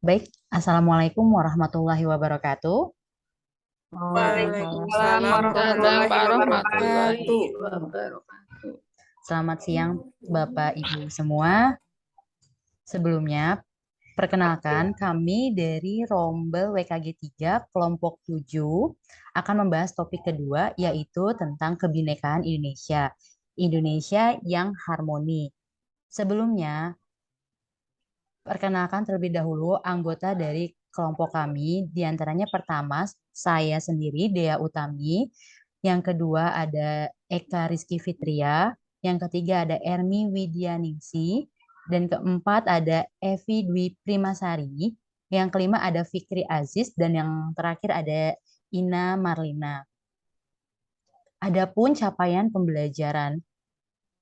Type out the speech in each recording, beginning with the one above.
Baik, Assalamualaikum warahmatullahi wabarakatuh. Waalaikumsalam Waalaikumsalam warahmatullahi warahmatullahi wabarakatuh. wabarakatuh. Selamat siang, Bapak Ibu semua. Sebelumnya, perkenalkan kami dari Rombel WKG 3 kelompok 7 akan membahas topik kedua yaitu tentang kebinekaan Indonesia. Indonesia yang harmoni. Sebelumnya, perkenalkan terlebih dahulu anggota dari kelompok kami, diantaranya pertama saya sendiri, Dea Utami, yang kedua ada Eka Rizky Fitria, yang ketiga ada Ermi Widianingsi, dan keempat ada Evi Dwi Primasari, yang kelima ada Fikri Aziz, dan yang terakhir ada Ina Marlina. Adapun capaian pembelajaran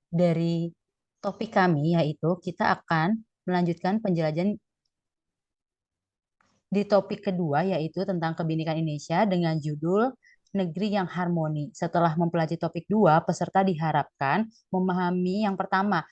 dari topik kami yaitu kita akan melanjutkan penjelajahan di topik kedua yaitu tentang kebinekaan Indonesia dengan judul Negeri yang Harmoni. Setelah mempelajari topik dua, peserta diharapkan memahami yang pertama,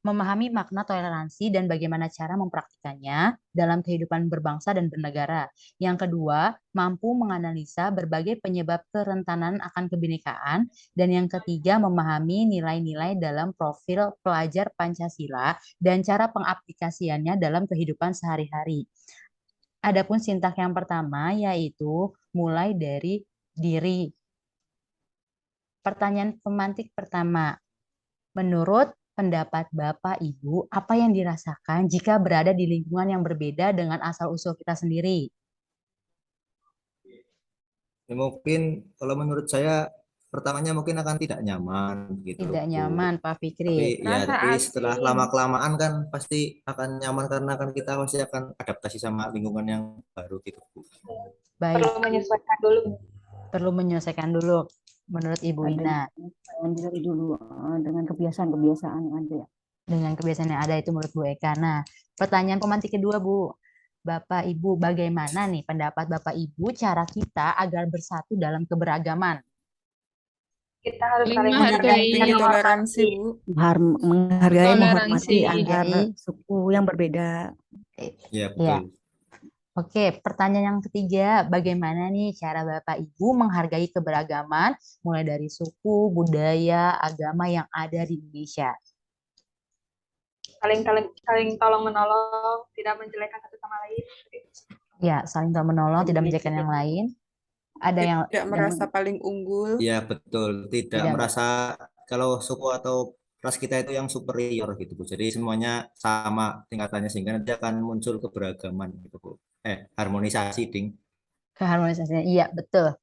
memahami makna toleransi dan bagaimana cara mempraktikannya dalam kehidupan berbangsa dan bernegara. Yang kedua, mampu menganalisa berbagai penyebab kerentanan akan kebinekaan. Dan yang ketiga, memahami nilai-nilai dalam profil pelajar Pancasila dan cara pengaplikasiannya dalam kehidupan sehari-hari. Adapun sintak yang pertama yaitu mulai dari diri. Pertanyaan pemantik pertama, menurut pendapat Bapak Ibu, apa yang dirasakan jika berada di lingkungan yang berbeda dengan asal-usul kita sendiri? Ya, mungkin kalau menurut saya pertamanya mungkin akan tidak nyaman gitu Tidak Bu. nyaman, Pak Fikri. Rasa Tapi setelah asing. lama-kelamaan kan pasti akan nyaman karena kan kita pasti akan adaptasi sama lingkungan yang baru gitu Bu. Baik, Perlu menyesuaikan dulu. perlu menyelesaikan dulu menurut Ibu Ada Ina. dari dulu dengan kebiasaan-kebiasaan yang ada ya. Dengan kebiasaan yang ada itu menurut Bu Eka. Nah, pertanyaan pemantik kedua Bu. Bapak Ibu, bagaimana nih pendapat Bapak Ibu cara kita agar bersatu dalam keberagaman? Kita harus Saling saling menghargai. menghargai dan Toleransi, menghormati. Bu. Menghargai, menghormati Toleransi. antar Menghargai. suku yang berbeda. Ya Ya, betul. oke. Pertanyaan yang ketiga, bagaimana nih cara Bapak Ibu menghargai keberagaman mulai dari suku, budaya, agama yang ada di Indonesia? Saling tolong menolong, tidak menjelekan satu sama lain. Ya, saling menolong, tidak menjelekan yang lain. Ada yang Tidak merasa paling unggul. Ya betul. Tidak Tidak. merasa kalau suku atau ras kita itu yang superior gitu Bu. Jadi semuanya sama tingkatannya sehingga nanti akan muncul keberagaman gitu Bu. Harmonisasi ding. keharmonisasinya. Iya, betul.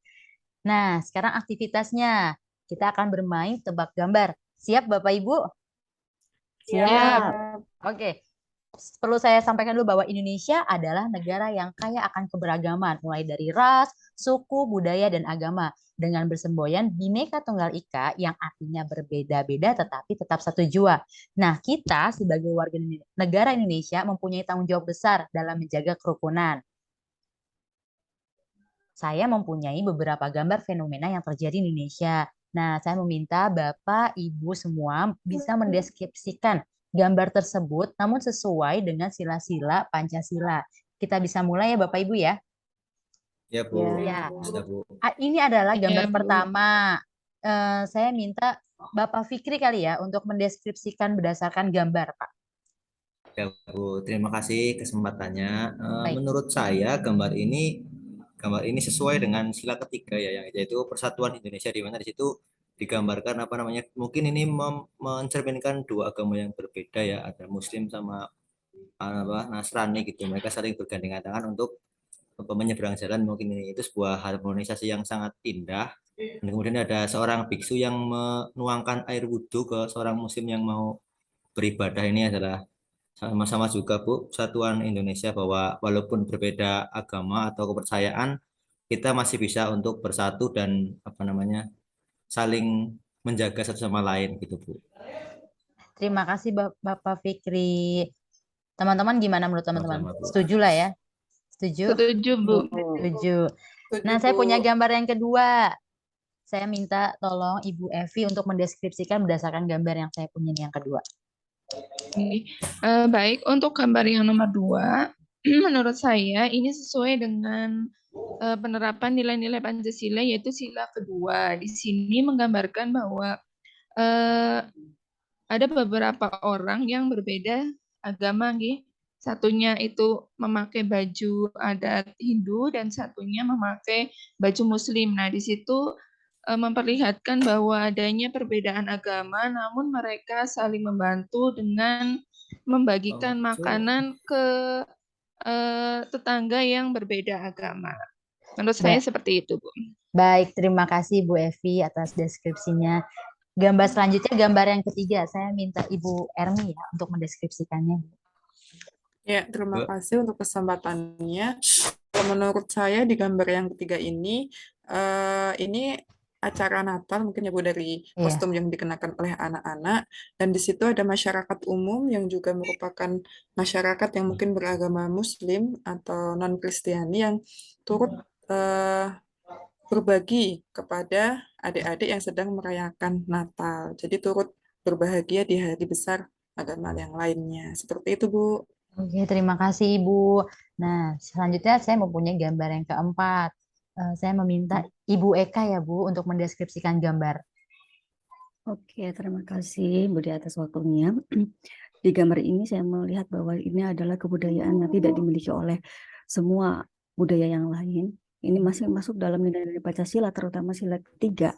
Nah, sekarang aktivitasnya. Kita akan bermain tebak gambar. Siap Bapak Ibu? Siap. Oke. Perlu saya sampaikan dulu bahwa Indonesia adalah negara yang kaya akan keberagaman, mulai dari ras, suku, budaya, dan agama, dengan bersemboyan Bhinneka Tunggal Ika yang artinya berbeda-beda tetapi tetap satu jua. Nah, kita sebagai warga negara Indonesia mempunyai tanggung jawab besar dalam menjaga kerukunan. Saya mempunyai beberapa gambar fenomena yang terjadi di Indonesia. Nah, saya meminta Bapak, Ibu semua bisa mendeskripsikan gambar tersebut, namun sesuai dengan sila-sila Pancasila. Kita bisa mulai ya Bapak Ibu ya. Ya Bu. Ya. Bisa Bu. Ini adalah gambar Ya, Bu. pertama. Saya minta Bapak Fikri kali ya untuk mendeskripsikan berdasarkan gambar, Pak. Ya Bu, terima kasih kesempatannya. Baik. Menurut saya gambar ini sesuai dengan sila ketiga ya, yaitu Persatuan Indonesia, di mana di situ digambarkan apa namanya, mungkin ini mencerminkan dua agama yang berbeda ya, ada Muslim sama Nasrani gitu, mereka saling bergandengan tangan untuk menyeberang jalan, mungkin ini itu sebuah harmonisasi yang sangat indah. Dan kemudian ada seorang biksu yang menuangkan air wudhu ke seorang Muslim yang mau beribadah, ini adalah sama-sama juga Bu, Persatuan Indonesia, bahwa walaupun berbeda agama atau kepercayaan, kita masih bisa untuk bersatu dan apa namanya saling menjaga satu sama lain gitu Bu. Terima kasih Bapak Fikri. Teman-teman gimana menurut teman-teman? Sama-sama, Bu. Setuju lah ya? Setuju? Setuju, Bu. Setuju. Setuju, Nah, saya Bu. punya gambar yang kedua. Saya minta tolong Ibu Evi untuk mendeskripsikan berdasarkan gambar yang saya punya yang kedua. Baik, untuk gambar yang nomor 2, menurut saya ini sesuai dengan penerapan nilai-nilai Pancasila, yaitu sila kedua. Di sini menggambarkan bahwa ada beberapa orang yang berbeda agama, nggih. Satunya itu memakai baju adat Hindu dan satunya memakai baju Muslim. Nah, di situ memperlihatkan bahwa adanya perbedaan agama, namun mereka saling membantu dengan membagikan makanan ke tetangga yang berbeda agama. Menurut saya Ba- seperti itu, Bu. Baik, terima kasih Bu Evi atas deskripsinya. Gambar selanjutnya, gambar yang ketiga. Saya minta Ibu Ermi ya untuk mendeskripsikannya. Ya, terima Mbak. kasih untuk kesempatannya. Kalau menurut saya di gambar yang ketiga ini acara Natal mungkin ya Bu, dari Iya. kostum yang dikenakan oleh anak-anak, dan di situ ada masyarakat umum yang juga merupakan masyarakat yang mungkin beragama Muslim atau non-Kristiani yang turut berbagi kepada adik-adik yang sedang merayakan Natal. Jadi turut berbahagia di hari besar agama yang lainnya. Seperti itu, Bu. Oke, terima kasih Ibu. Nah, selanjutnya saya mempunyai gambar yang keempat. Saya meminta Ibu Eka ya Bu untuk mendeskripsikan gambar. Oke, terima kasih Budi atas waktunya. Di gambar ini saya melihat bahwa ini adalah kebudayaan yang tidak dimiliki oleh semua budaya yang lain. Ini masih masuk dalam nilai-nilai Pancasila, terutama sila ketiga,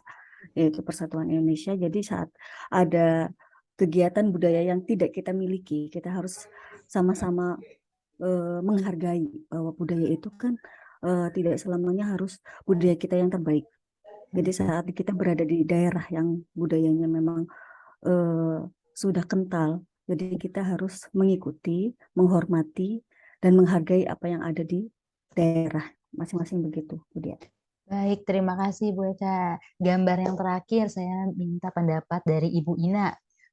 yaitu Persatuan Indonesia. Jadi saat ada kegiatan budaya yang tidak kita miliki, kita harus sama-sama menghargai bahwa budaya itu kan tidak selamanya harus budaya kita yang terbaik. Jadi saat kita berada di daerah yang budayanya memang sudah kental, jadi kita harus mengikuti, menghormati, dan menghargai apa yang ada di daerah masing-masing begitu, Bu Dia. Baik, terima kasih Bu Eka. Gambar yang terakhir saya minta pendapat dari Ibu Ina.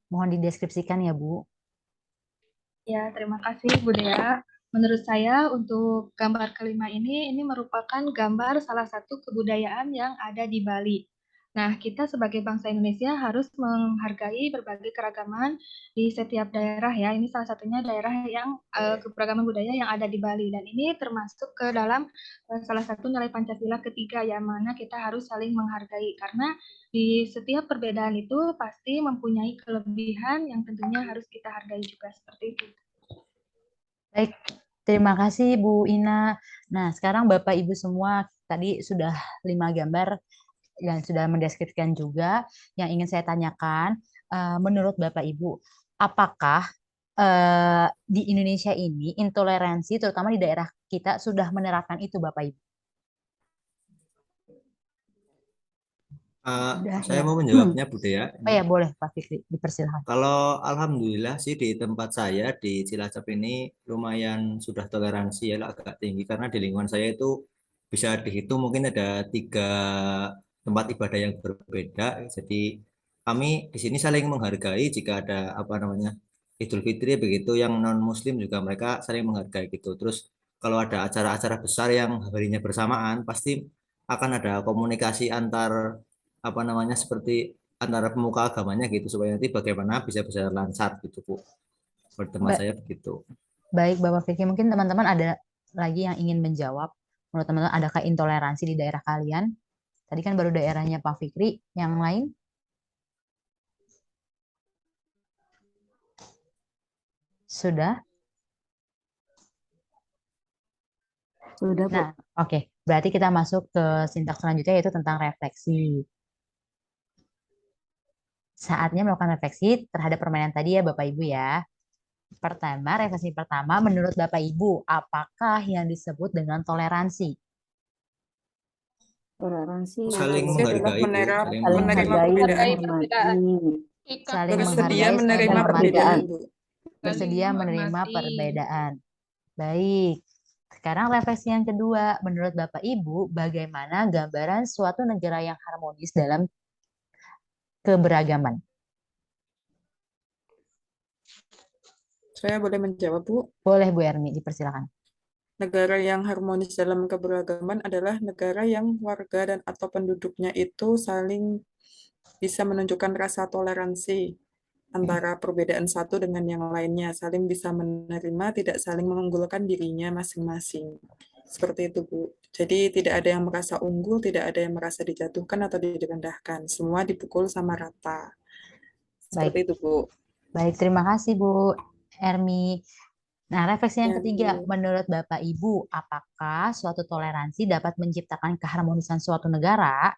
Mohon dideskripsikan ya Bu. Ya, terima kasih Bu Dea. Menurut saya untuk gambar kelima ini merupakan gambar salah satu kebudayaan yang ada di Bali. Nah, kita sebagai bangsa Indonesia harus menghargai berbagai keragaman di setiap daerah ya. Ini salah satunya daerah yang keberagaman budaya yang ada di Bali, dan ini termasuk ke dalam salah satu nilai Pancasila ketiga, yang mana kita harus saling menghargai, karena di setiap perbedaan itu pasti mempunyai kelebihan yang tentunya harus kita hargai juga, seperti itu. Baik, terima kasih Bu Ina. Nah, sekarang Bapak Ibu semua tadi sudah 5 gambar dan sudah mendeskripsikan juga. Yang ingin saya tanyakan, menurut Bapak Ibu, apakah di Indonesia ini intoleransi, terutama di daerah kita, sudah menerapkan itu Bapak Ibu? Sudah Saya ya. mau menjawabnya Bu Dea. Oh ya, boleh Pak Fikri, dipersilahkan. Kalau alhamdulillah sih di tempat saya di Cilacap ini lumayan sudah toleransi ya agak tinggi, karena di lingkungan saya itu bisa dihitung mungkin ada 3 tempat ibadah yang berbeda. Jadi kami di sini saling menghargai, jika ada apa namanya Idul Fitri begitu yang non Muslim juga mereka saling menghargai gitu. Terus kalau ada acara-acara besar yang harinya bersamaan pasti akan ada komunikasi antar apa namanya seperti antara pemuka agamanya gitu, supaya nanti bagaimana bisa lancar gitu Bu. Menurut teman Ba- saya begitu. Baik Bapak Fikri, mungkin teman-teman ada lagi yang ingin menjawab. Menurut teman-teman, adakah intoleransi di daerah kalian? Tadi kan baru daerahnya Pak Fikri, yang lain? Sudah? Sudah, Bu. Nah, oke. Berarti kita masuk ke sintaks selanjutnya, yaitu tentang refleksi. Saatnya melakukan refleksi terhadap permainan tadi ya Bapak Ibu ya. Pertama, refleksi pertama, menurut Bapak Ibu, apakah yang disebut dengan toleransi? Toleransi Saling Toleransi adalah menghargai Bu, menerap- Saling menerima menghargai, perbedaan. menghormati. saling Bersedia menghargai, saling menerima menghormati. perbedaan, Bu. Bersedia menerima menghormati. perbedaan. Baik. Sekarang refleksi yang kedua, menurut Bapak Ibu, bagaimana gambaran suatu negara yang harmonis dalam keberagaman? Saya boleh menjawab, Bu? Boleh Bu Ermi, dipersilakan. Negara yang harmonis dalam keberagaman adalah negara yang warga dan atau penduduknya itu saling bisa menunjukkan rasa toleransi antara perbedaan satu dengan yang lainnya, saling bisa menerima, tidak saling mengunggulkan dirinya masing-masing. Seperti itu, Bu. Jadi tidak ada yang merasa unggul, tidak ada yang merasa dijatuhkan atau direndahkan. Semua dipukul sama rata. Baik, Seperti itu, Bu. baik. Terima kasih Bu Ermi. Nah, refleksi yang Ya, ketiga, Bu. menurut Bapak Ibu, apakah suatu toleransi dapat menciptakan keharmonisan suatu negara?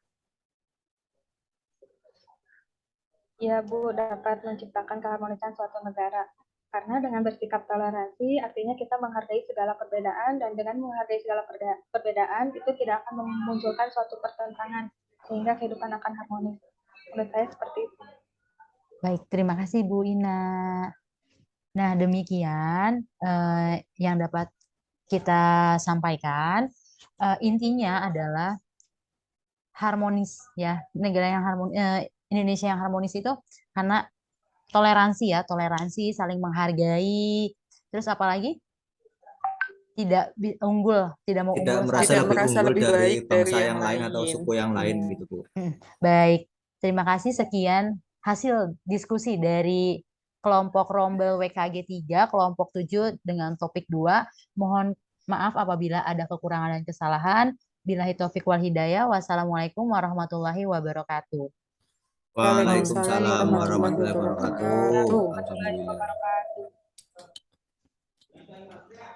Ya, Bu, dapat menciptakan keharmonisan suatu negara. Karena dengan bersikap toleransi, artinya kita menghargai segala perbedaan, dan dengan menghargai segala perbedaan, itu tidak akan memunculkan suatu pertentangan, sehingga kehidupan akan harmonis. Menurut saya seperti itu. Baik, terima kasih Bu Ina. Nah, demikian yang dapat kita sampaikan. Intinya adalah harmonis ya, negara yang harmonis, Indonesia yang harmonis itu karena toleransi ya, toleransi, saling menghargai, terus apalagi tidak unggul, tidak mau Tidak unggul merasa Tidak lebih merasa unggul lebih dari baik dari bangsa yang yang lain atau lain. suku yang lain Iya. gitu, Bu. Baik, terima kasih. Sekian hasil diskusi dari kelompok Rombel WKG 3, kelompok 7 dengan topik 2. Mohon maaf apabila ada kekurangan dan kesalahan. Billahi taufik wal hidayah. Wassalamualaikum warahmatullahi wabarakatuh. Waalaikumsalam Waalaikumsalam warahmatullahi warahmatullahi wabarakatuh. wabarakatuh. Alhamdulillah.